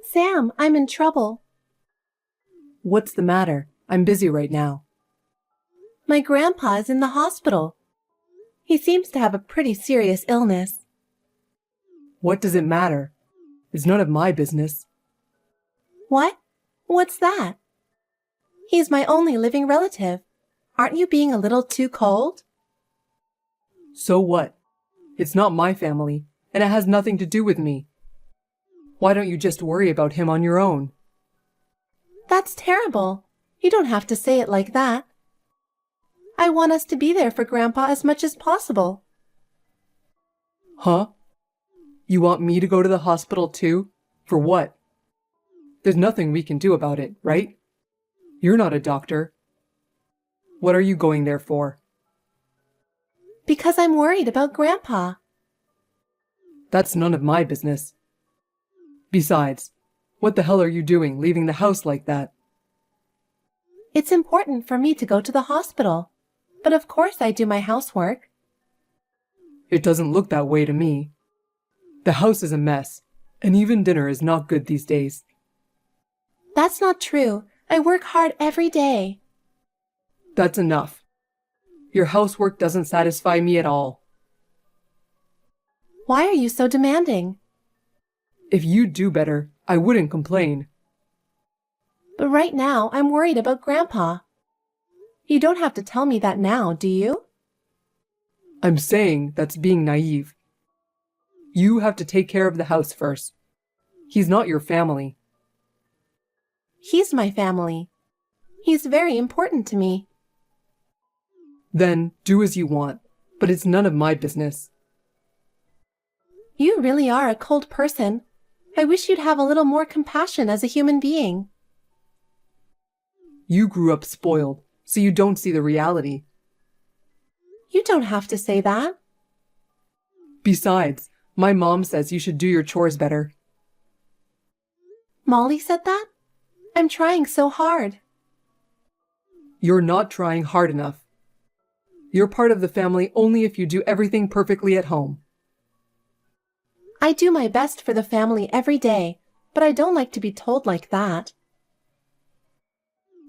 Sam, I'm in trouble. What's the matter? I'm busy right now. My grandpa is in the hospital. He seems to have a pretty serious illness. What does it matter? It's none of my business. What? What's that? He's my only living relative. Aren't you being a little too cold? So what? It's not my family, and it has nothing to do with me. Why don't you just worry about him on your own? That's terrible. You don't have to say it like that. I want us to be there for Grandpa as much as possible. Huh? You want me to go to the hospital too? For what? There's nothing we can do about it, right? You're not a doctor. What are you going there for? Because I'm worried about Grandpa. That's none of my business. Besides, what the hell are you doing leaving the house like that? It's important for me to go to the hospital, but of course I do my housework. It doesn't look that way to me. The house is a mess, and even dinner is not good these days. That's not true. I work hard every day. That's enough. Your housework doesn't satisfy me at all. Why are you so demanding? If you'd do better, I wouldn't complain. But right now, I'm worried about Grandpa. You don't have to tell me that now, do you? I'm saying that's being naive. You have to take care of the house first. He's not your family. He's my family. He's very important to me. Then do as you want, but it's none of my business. You really are a cold person. I wish you'd have a little more compassion as a human being. You grew up spoiled, so you don't see the reality. You don't have to say that. Besides, my mom says you should do your chores better. Molly said that? I'm trying so hard. You're not trying hard enough. You're part of the family only if you do everything perfectly at home. I do my best for the family every day, but I don't like to be told like that.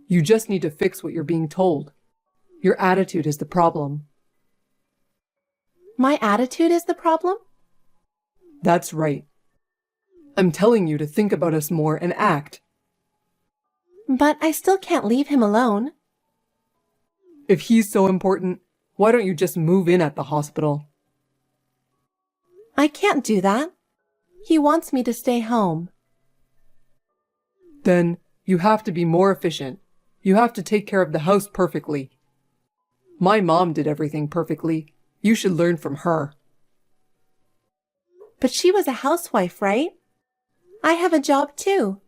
You just need to fix what you're being told. Your attitude is the problem. My attitude is the problem? That's right. I'm telling you to think about us more and act. But I still can't leave him alone. If he's so important, why don't you just move in at the hospital? I can't do that. He wants me to stay home. Then you have to be more efficient. You have to take care of the house perfectly. My mom did everything perfectly. You should learn from her. But she was a housewife, right? I have a job too.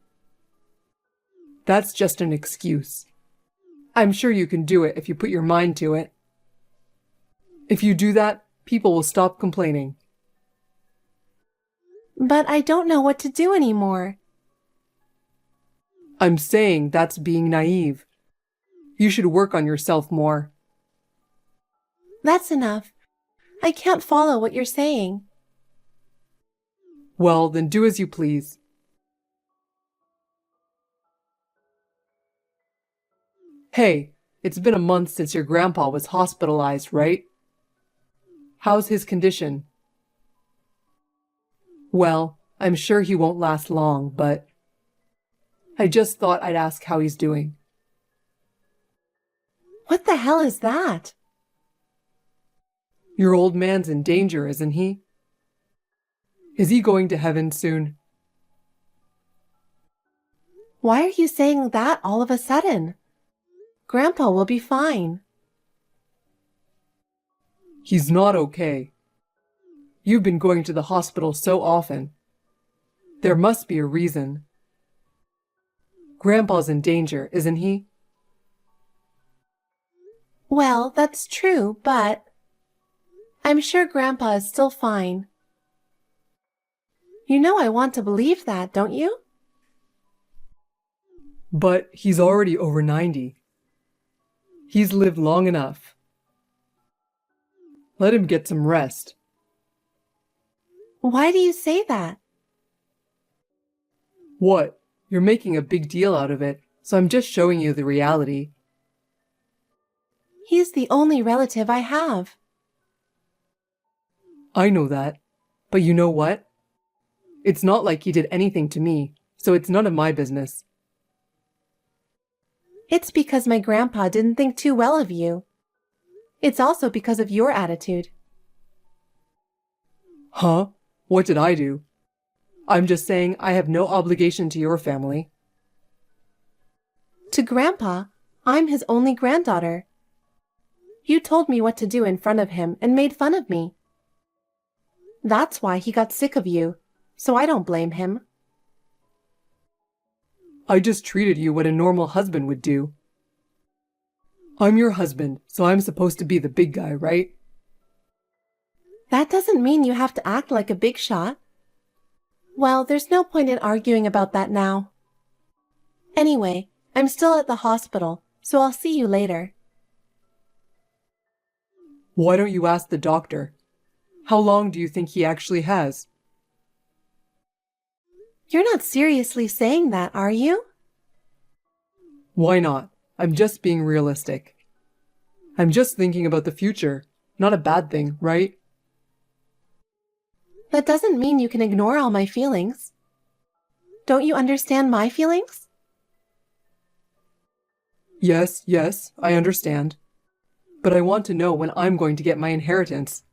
That's just an excuse. I'm sure you can do it if you put your mind to it. If you do that, people will stop complaining. But I don't know what to do anymore. I'm saying that's being naive. You should work on yourself more. That's enough. I can't follow what you're saying. Well, then do as you please. Hey, it's been a month since your grandpa was hospitalized, right? How's his condition? Well, I'm sure he won't last long, but I just thought I'd ask how he's doing. What the hell is that? Your old man's in danger, isn't he? Is he going to heaven soon? Why are you saying that all of a sudden? Grandpa will be fine. He's not okay. You've been going to the hospital so often. There must be a reason. Grandpa's in danger, isn't he? Well, that's true, but I'm sure Grandpa is still fine. You know I want to believe that, don't you? But he's already over 90. He's lived long enough. Let him get some rest. Why do you say that? What? You're making a big deal out of it, so I'm just showing you the reality. He's the only relative I have. I know that. But you know what? It's not like he did anything to me, so it's none of my business. It's because my grandpa didn't think too well of you. It's also because of your attitude. Huh? What did I do? I'm just saying I have no obligation to your family. To Grandpa, I'm his only granddaughter. You told me what to do in front of him and made fun of me. That's why he got sick of you, so I don't blame him. I just treated you what a normal husband would do. I'm your husband, so I'm supposed to be the big guy, right? That doesn't mean you have to act like a big shot. Well, there's no point in arguing about that now. Anyway, I'm still at the hospital, so I'll see you later. Why don't you ask the doctor? How long do you think he actually has? You're not seriously saying that, are you? Why not? I'm just being realistic. I'm just thinking about the future. Not a bad thing, right? That doesn't mean you can ignore all my feelings. Don't you understand my feelings? Yes, I understand. But I want to know when I'm going to get my inheritance.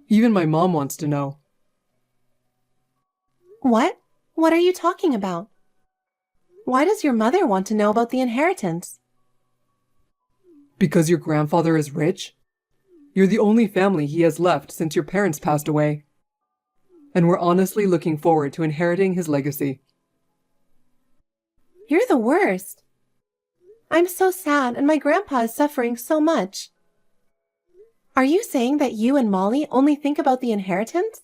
Even my mom wants to know. What? What are you talking about? Why does your mother want to know about the inheritance? Because your grandfather is rich? You're the only family he has left since your parents passed away. And we're honestly looking forward to inheriting his legacy. You're the worst. I'm so sad and my grandpa is suffering so much. Are you saying that you and Molly only think about the inheritance?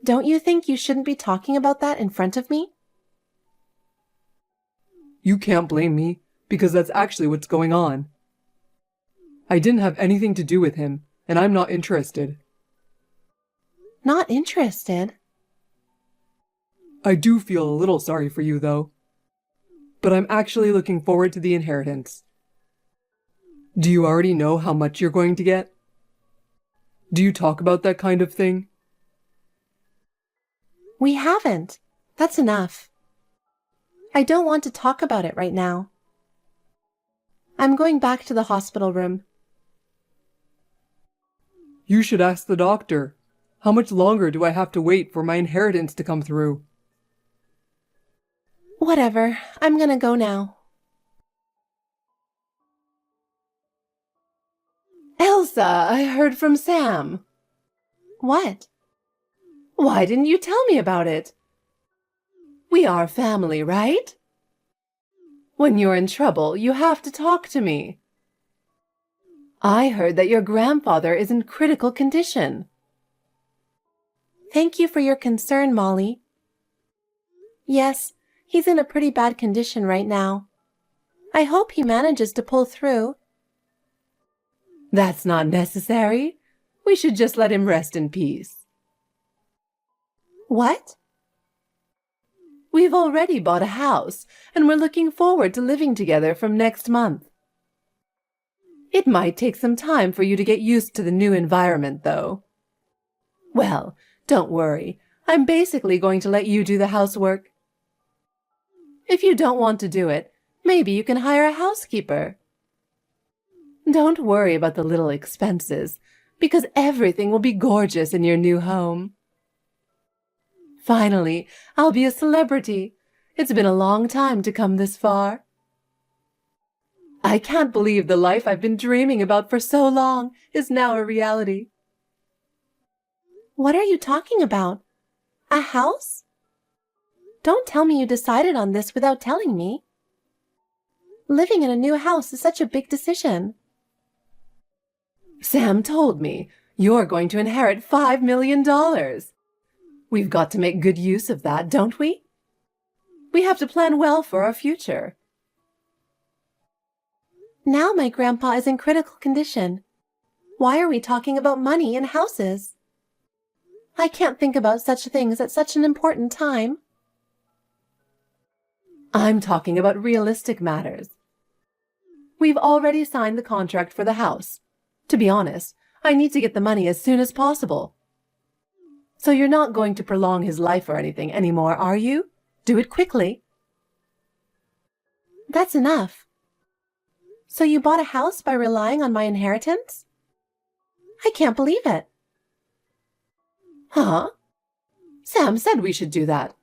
Don't you think you shouldn't be talking about that in front of me? You can't blame me, because that's actually what's going on. I didn't have anything to do with him, and I'm not interested. Not interested? I do feel a little sorry for you, though. But I'm actually looking forward to the inheritance. Do you already know how much you're going to get? Do you talk about that kind of thing? We haven't. That's enough. I don't want to talk about it right now. I'm going back to the hospital room. You should ask the doctor. How much longer do I have to wait for my inheritance to come through? Whatever. I'm gonna go now. Elsa, I heard from Sam. What? Why didn't you tell me about it? We are family, right? When you're in trouble, you have to talk to me. I heard that your grandfather is in critical condition. Thank you for your concern, Molly. Yes, he's in a pretty bad condition right now. I hope he manages to pull through. That's not necessary. We should just let him rest in peace. What? We've already bought a house, and we're looking forward to living together from next month. It might take some time for you to get used to the new environment, though. Well, don't worry. I'm basically going to let you do the housework. If you don't want to do it, maybe you can hire a housekeeper. Don't worry about the little expenses, because everything will be gorgeous in your new home. Finally, I'll be a celebrity. It's been a long time to come this far. I can't believe the life I've been dreaming about for so long is now a reality. What are you talking about? A house? Don't tell me you decided on this without telling me. Living in a new house is such a big decision. Sam told me you're going to inherit $5 million. We've got to make good use of that, don't we? We have to plan well for our future. Now my grandpa is in critical condition. Why are we talking about money and houses? I can't think about such things at such an important time. I'm talking about realistic matters. We've already signed the contract for the house. To be honest, I need to get the money as soon as possible. So you're not going to prolong his life or anything anymore, are you? Do it quickly. That's enough. So you bought a house by relying on my inheritance? I can't believe it. Huh? Sam said we should do that.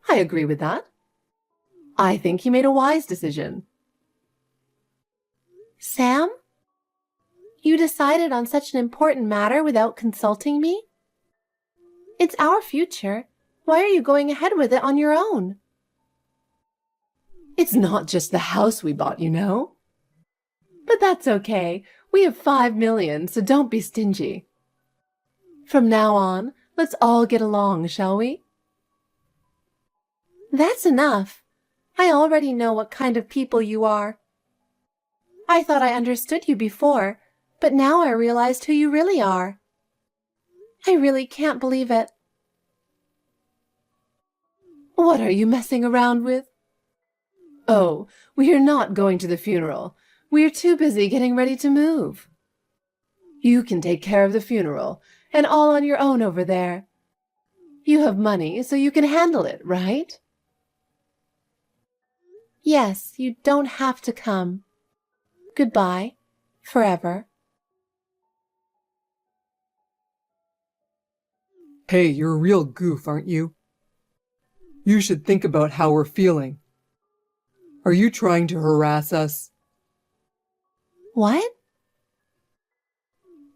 I agree with that. I think he made a wise decision. Sam? You decided on such an important matter without consulting me? It's our future. Why are you going ahead with it on your own? It's not just the house we bought, you know. But that's okay. We have 5 million, so don't be stingy. From now on, let's all get along, shall we? That's enough. I already know what kind of people you are. I thought I understood you before, but now I realized who you really are. I really can't believe it. What are you messing around with? Oh, we are not going to the funeral. We are too busy getting ready to move. You can take care of the funeral, and all on your own over there. You have money, so you can handle it, right? Yes, you don't have to come. Goodbye, forever. Hey, you're a real goof, aren't you? You should think about how we're feeling. Are you trying to harass us? What?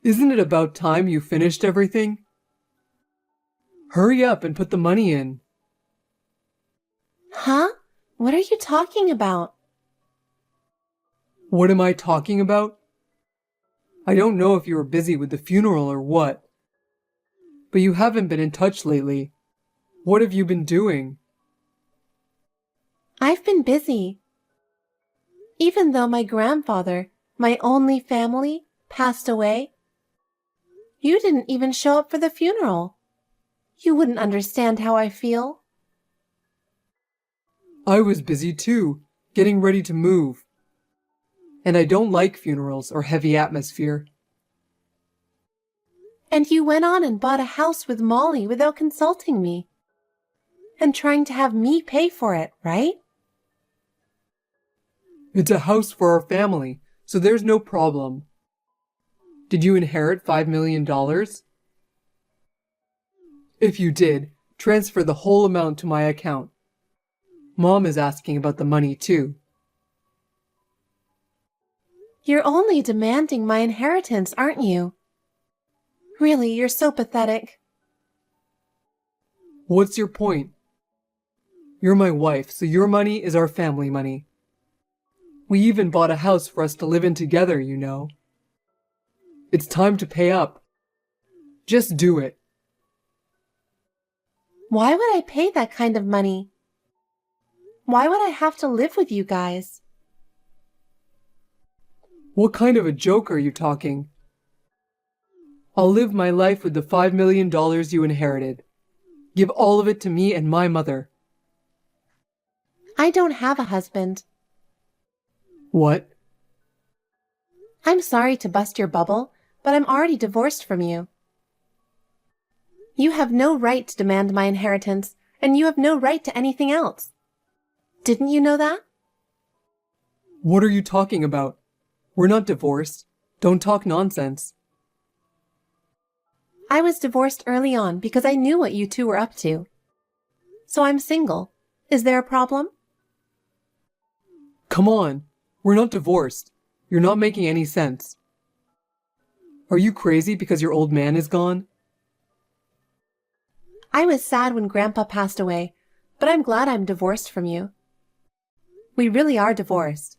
Isn't it about time you finished everything? Hurry up and put the money in. Huh? What are you talking about? What am I talking about? I don't know if you were busy with the funeral or what, but you haven't been in touch lately. What have you been doing? I've been busy. Even though my grandfather, my only family, passed away, you didn't even show up for the funeral. You wouldn't understand how I feel. I was busy too, getting ready to move. And I don't like funerals or heavy atmosphere. And you went on and bought a house with Molly without consulting me. And trying to have me pay for it, right? It's a house for our family, so there's no problem. Did you inherit $5 million? If you did, transfer the whole amount to my account. Mom is asking about the money too. You're only demanding my inheritance, aren't you? Really, you're so pathetic. What's your point? You're my wife, so your money is our family money. We even bought a house for us to live in together, you know. It's time to pay up. Just do it. Why would I pay that kind of money? Why would I have to live with you guys? What kind of a joke are you talking? I'll live my life with the $5 million you inherited. Give all of it to me and my mother. I don't have a husband. What? I'm sorry to bust your bubble, but I'm already divorced from you. You have no right to demand my inheritance, and you have no right to anything else. Didn't you know that? What are you talking about? We're not divorced. Don't talk nonsense. I was divorced early on because I knew what you two were up to. So I'm single. Is there a problem? Come on. We're not divorced. You're not making any sense. Are you crazy because your old man is gone? I was sad when Grandpa passed away, but I'm glad I'm divorced from you. We really are divorced.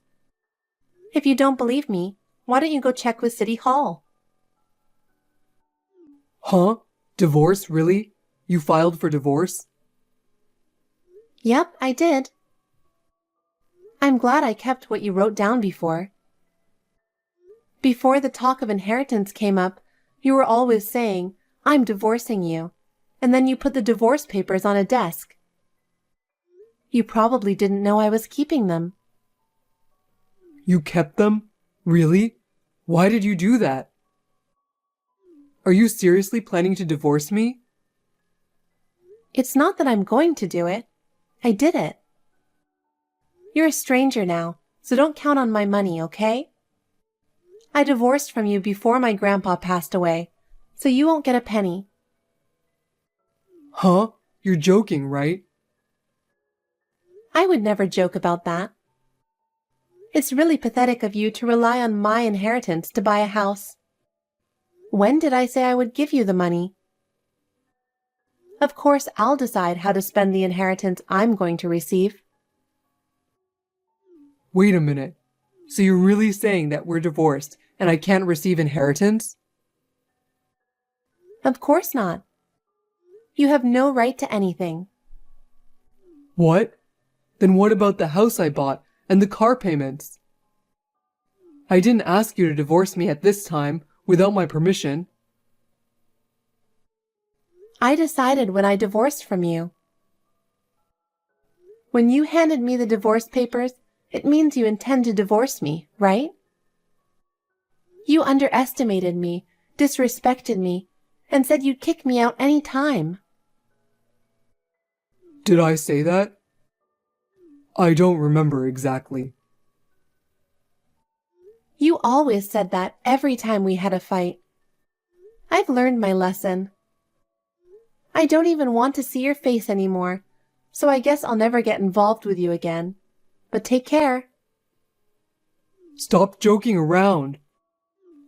If you don't believe me, why don't you go check with City Hall? Huh? Divorce, really? You filed for divorce? Yep, I did. I'm glad I kept what you wrote down before. Before the talk of inheritance came up, you were always saying, I'm divorcing you. and then you put the divorce papers on a desk. You probably didn't know I was keeping them. You kept them? Really? Why did you do that? Are you seriously planning to divorce me? It's not that I'm going to do it. I did it. You're a stranger now, so don't count on my money, okay? I divorced from you before my grandpa passed away, so you won't get a penny. Huh? You're joking, right? I would never joke about that. It's really pathetic of you to rely on my inheritance to buy a house. When did I say I would give you the money? Of course, I'll decide how to spend the inheritance I'm going to receive. Wait a minute. So you're really saying that we're divorced and I can't receive inheritance? Of course not. You have no right to anything. What? Then what about the house I bought and the car payments? I didn't ask you to divorce me at this time without my permission. I decided when I divorced from you. When you handed me the divorce papers, it means you intend to divorce me, right? You underestimated me, disrespected me, and said you'd kick me out any time. Did I say that? I don't remember exactly. You always said that every time we had a fight. I've learned my lesson. I don't even want to see your face anymore, so I guess I'll never get involved with you again. But take care. Stop joking around.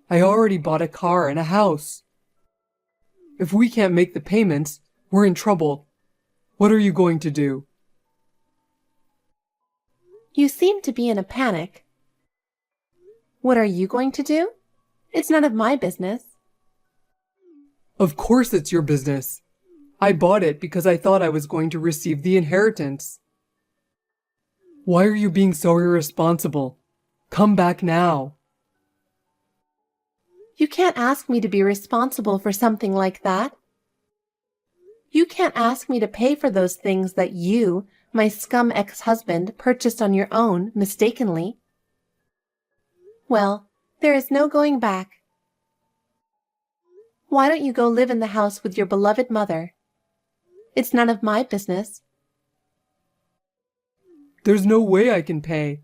I already bought a car and a house. If we can't make the payments, we're in trouble. What are you going to do? You seem to be in a panic. What are you going to do? It's none of my business. Of course it's your business. I bought it because I thought I was going to receive the inheritance. Why are you being so irresponsible? Come back now. You can't ask me to be responsible for something like that. You can't ask me to pay for those things that you, my scum ex-husband, purchased on your own, mistakenly. Well, there is no going back. Why don't you go live in the house with your beloved mother? It's none of my business. There's no way I can pay.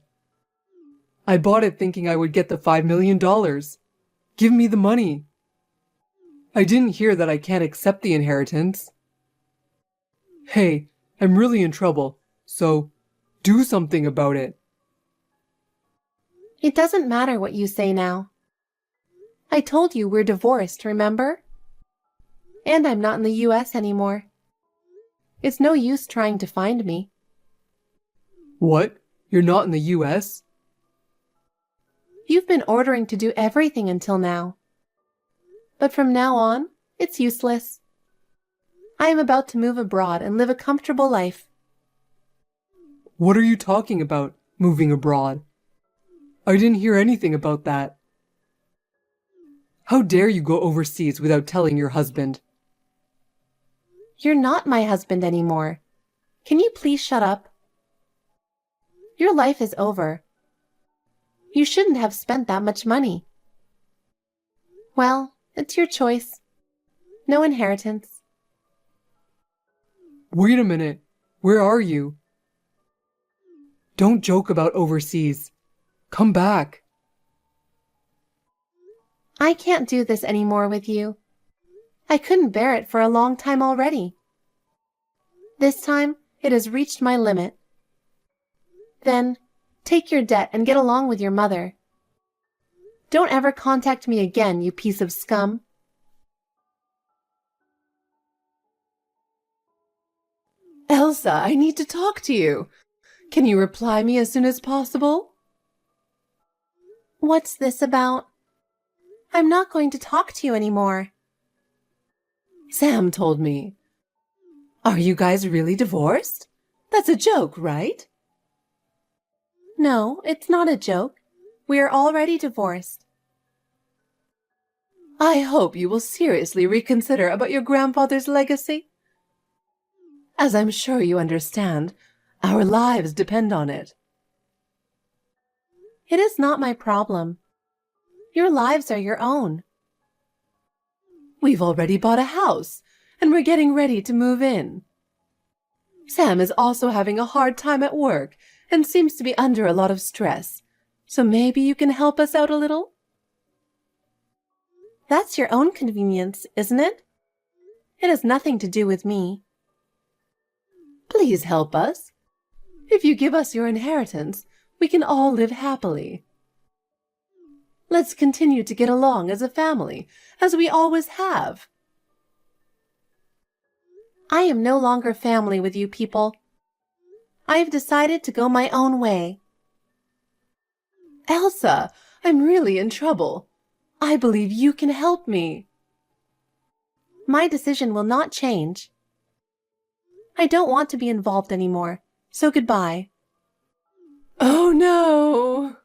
I bought it thinking I would get the $5 million. Give me the money. I didn't hear that I can't accept the inheritance. Hey, I'm really in trouble, so do something about it. It doesn't matter what you say now. I told you we're divorced, remember? And I'm not in the US anymore. It's no use trying to find me. What? You're not in the US? You've been ordering to do everything until now. But from now on, it's useless. I am about to move abroad and live a comfortable life. What are you talking about, moving abroad? I didn't hear anything about that. How dare you go overseas without telling your husband? You're not my husband anymore. Can you please shut up? Your life is over. You shouldn't have spent that much money. Well, it's your choice. No inheritance. Wait a minute. Where are you? Don't joke about overseas. Come back. I can't do this anymore with you. I couldn't bear it for a long time already. This time, it has reached my limit. Then, take your debt and get along with your mother. Don't ever contact me again, you piece of scum. Elsa, I need to talk to you. Can you reply me as soon as possible? What's this about? I'm not going to talk to you anymore. Sam told me. Are you guys really divorced? That's a joke, right? No, it's not a joke. We are already divorced. I hope you will seriously reconsider about your grandfather's legacy. As I'm sure you understand, our lives depend on it. It is not my problem. Your lives are your own. We've already bought a house, and we're getting ready to move in. Sam is also having a hard time at work and seems to be under a lot of stress, so maybe you can help us out a little? That's your own convenience, isn't it? It has nothing to do with me. Please help us. If you give us your inheritance, we can all live happily. Let's continue to get along as a family, as we always have. I am no longer family with you people. I have decided to go my own way. Elsa, I'm really in trouble. I believe you can help me. My decision will not change. I don't want to be involved anymore, so goodbye. Oh no!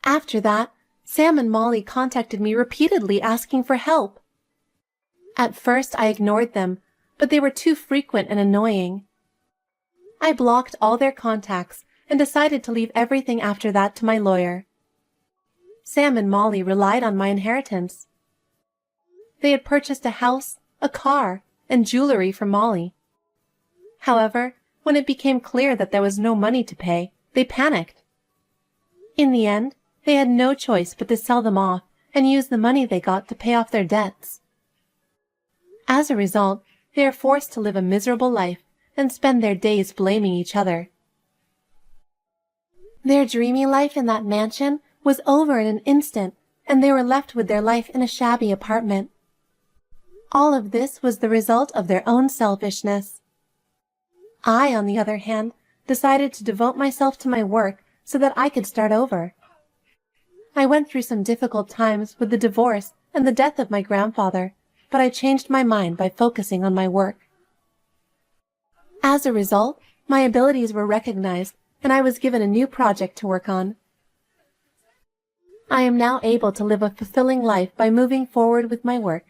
After that, Sam and Molly contacted me repeatedly asking for help. At first, I ignored them, but they were too frequent and annoying. I blocked all their contacts and decided to leave everything after that to my lawyer. Sam and Molly relied on my inheritance. They had purchased a house, a car, and jewelry for Molly. However, when it became clear that there was no money to pay, they panicked. In the end, they had no choice but to sell them off and use the money they got to pay off their debts. As a result, they are forced to live a miserable life and spend their days blaming each other. Their dreamy life in that mansion was over in an instant, and they were left with their life in a shabby apartment. All of this was the result of their own selfishness. I, on the other hand, decided to devote myself to my work so that I could start over. I went through some difficult times with the divorce and the death of my grandfather, but I changed my mind by focusing on my work. As a result, my abilities were recognized, and I was given a new project to work on. I am now able to live a fulfilling life by moving forward with my work